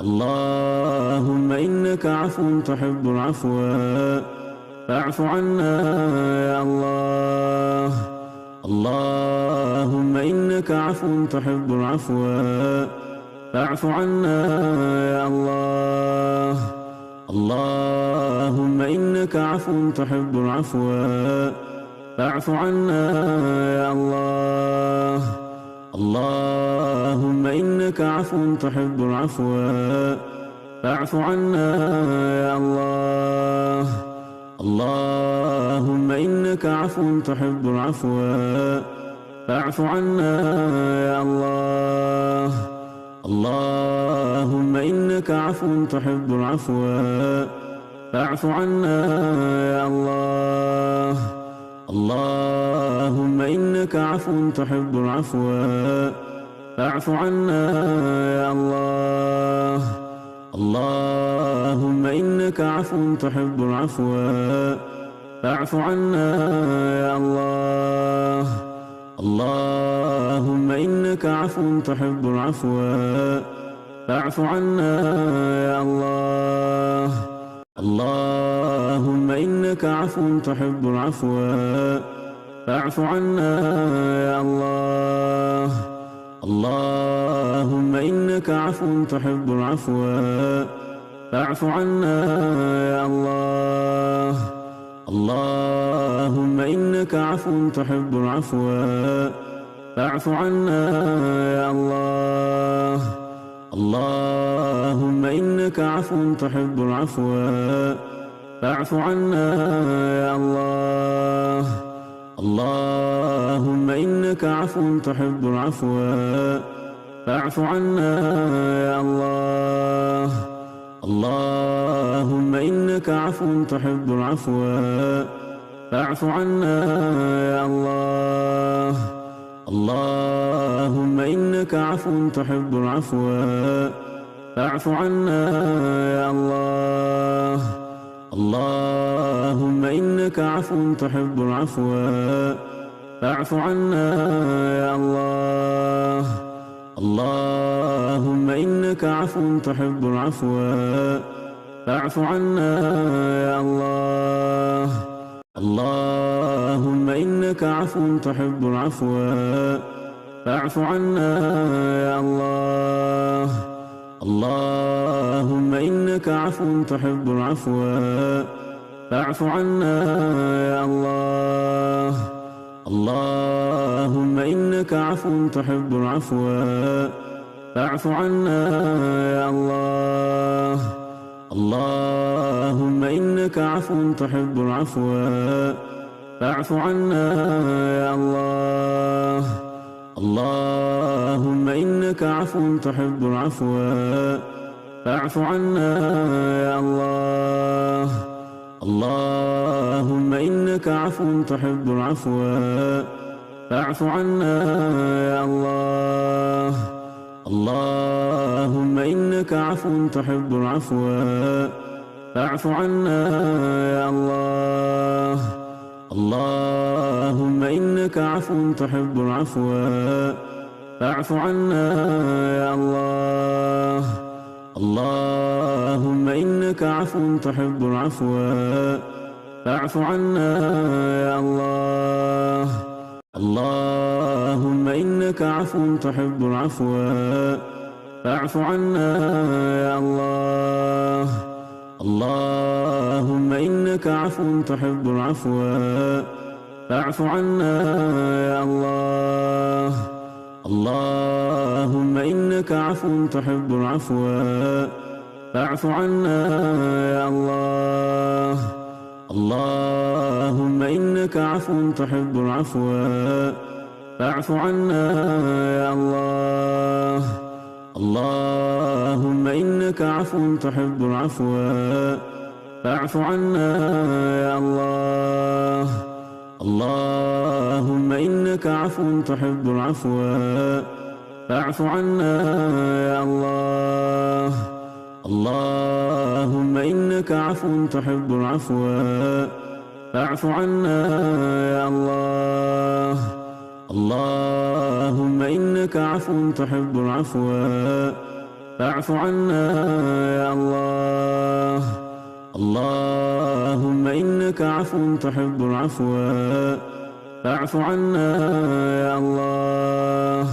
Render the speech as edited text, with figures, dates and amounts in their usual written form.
اللهم إنك عفو تحب العفو فاعف عنا يا الله. اللهم إنك عفو تحب العفو فاعف عنا يا الله. اللهم إنك عفو تحب العفو فاعف عنا يا الله. اللهم إنك عفو تحب العفو فاعف عنا يا الله. اللهم إنك عفو تحب العفو فاعف عنا يا الله. اللهم إنك عفو تحب العفو فاعف عنا يا الله. اللهم إنك عفو تحب العفو فاعف عنا يا الله. اللهم إنك عفو تحب العفو فاعف عنا يا الله. اللهم إنك عفو تحب العفو فاعف عنا يا الله. اللهم إنك عفو تحب العفو فاعف عنا يا الله. اللهم إنك عفو تحب العفو فاعف عنا يا الله. اللهم إنك عفو تحب العفو فاعف عنا يا الله. اللهم إنك عفو تحب العفو فاعف عنا يا الله. اللهم إنك عفو تحب العفو فاعف عنا يا الله. اللهم إنك عفو تحب العفو فاعف عنا يا الله. اللهم إنك عفو تحب العفو فاعف عنا يا الله. اللهم إنك عفو تحب العفو فاعف عنا يا الله. اللهم إنك عفو تحب العفو فاعف عنا يا الله. اللهم إنك عفو تحب العفو فاعف عنا يا الله. اللهم إنك عفو تحب العفو فاعف عنا يا الله. اللهم إنك عفو تحب العفو فاعف عنا يا الله. اللهم إنك عفو تحب العفو فاعف عنا يا الله. اللهم إنك عفو تحب العفو فاعف عنا يا الله. اللهم إنك عفو تحب العفو فاعف عنا يا الله. اللهم إنك عفو تحب العفو فاعف عنا يا الله. اللهم إنك عفو تحب العفو فاعف عنا يا الله. اللهم إنك عفو تحب العفو فاعف عنا يا الله. اللهم إنك عفو تحب العفو فاعف عنا يا الله. اللهم إنك عفو تحب العفو فاعف عنا يا الله. اللهم إنك عفو تحب العفو فاعف عنا يا الله. اللهم إنك عفو تحب العفو فاعف عنا يا الله. اللهم إنك عفو تحب العفو فاعف عنا يا الله. اللهم إنك عفو تحب العفو فاعف عنا يا الله. اللهم إنك عفو تحب العفو فاعف عنا يا الله. اللهم إنك عفو تحب العفو فاعف عنا يا الله. اللهم إنك عفو تحب العفو فاعف عنا يا الله.